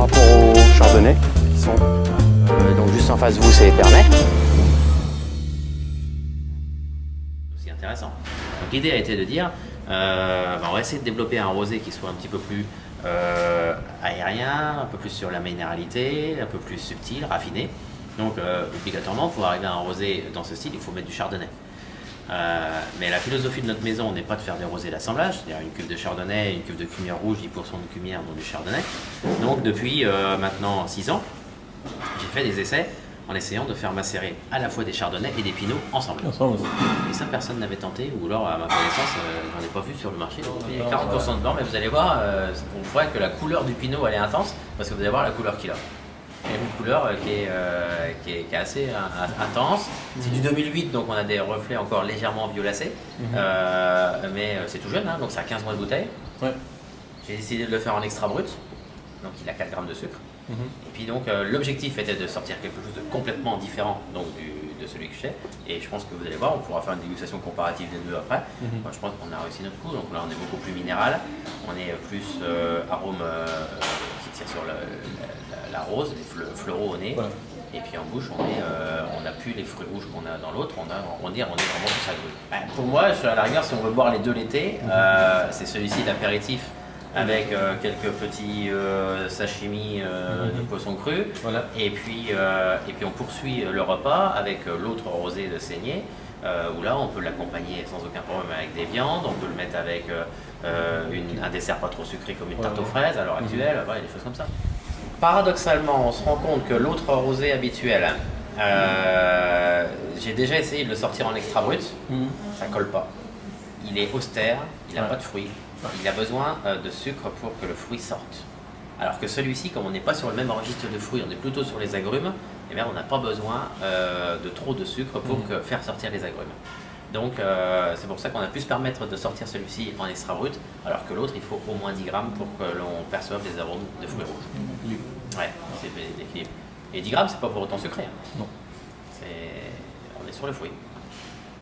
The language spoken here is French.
rapport aux chardonnays qui sont... Donc juste en face de vous, c'est Épernay. C'est intéressant. Donc l'idée a été de dire, on va essayer de développer un rosé qui soit un petit peu plus aérien, un peu plus sur la minéralité, un peu plus subtil, raffiné. Donc obligatoirement, pour arriver à un rosé dans ce style, il faut mettre du chardonnay. Mais la philosophie de notre maison n'est pas de faire des rosés d'assemblage, c'est-à-dire une cuve de chardonnay, une cuve de cumière rouge, 10% de cumière, dont du chardonnay. Donc depuis maintenant 6 ans, j'ai fait des essais en essayant de faire macérer à la fois des chardonnays et des pinots ensemble. Et ça, personne n'avait tenté, ou alors à ma connaissance, j'en ai pas vu sur le marché. Il y a 40% de blanc, mais vous allez voir, on voit que la couleur du pinot elle est intense, parce que vous allez voir la couleur qu'il a. Il y a une couleur qui est assez intense. C'est du 2008, donc on a des reflets encore légèrement violacés. Mais c'est tout jeune, hein, donc ça a 15 mois de bouteille. Ouais. J'ai décidé de le faire en extra brut, donc il a 4 grammes de sucre. Et puis donc l'objectif était de sortir quelque chose de complètement différent donc, de celui que je fais. Et je pense que vous allez voir, on pourra faire une dégustation comparative des deux après. Moi, je pense qu'on a réussi notre coup, donc là on est beaucoup plus minéral, on est plus arôme qui tire sur la rose, les fleuraux au nez. Voilà. Et puis en bouche, on n'a plus les fruits rouges qu'on a dans l'autre, on est vraiment plus agrumes. Pour moi, à la rigueur, si on veut boire les deux l'été, c'est celui-ci d'apéritif avec quelques petits sashimi de poisson cru. Voilà. Et puis on poursuit le repas avec l'autre rosé de saignée, où là on peut l'accompagner sans aucun problème avec des viandes, on peut le mettre avec un dessert pas trop sucré comme une tarte aux fraises à l'heure actuelle, voilà, des choses comme ça. Paradoxalement, on se rend compte que l'autre rosé habituel, j'ai déjà essayé de le sortir en extra brut, ça colle pas. Il est austère, il n'a pas de fruits. Il a besoin de sucre pour que le fruit sorte. Alors que celui-ci, comme on n'est pas sur le même registre de fruits, on est plutôt sur les agrumes, eh bien on n'a pas besoin de trop de sucre pour faire sortir les agrumes. Donc c'est pour ça qu'on a pu se permettre de sortir celui-ci en extra brut, alors que l'autre il faut au moins 10 grammes pour que l'on perçoive les arômes de fruits rouges. Ouais, c'est l'équilibre. Et 10 grammes, c'est pas pour autant sucré. Hein. Non. On est sur le fruit.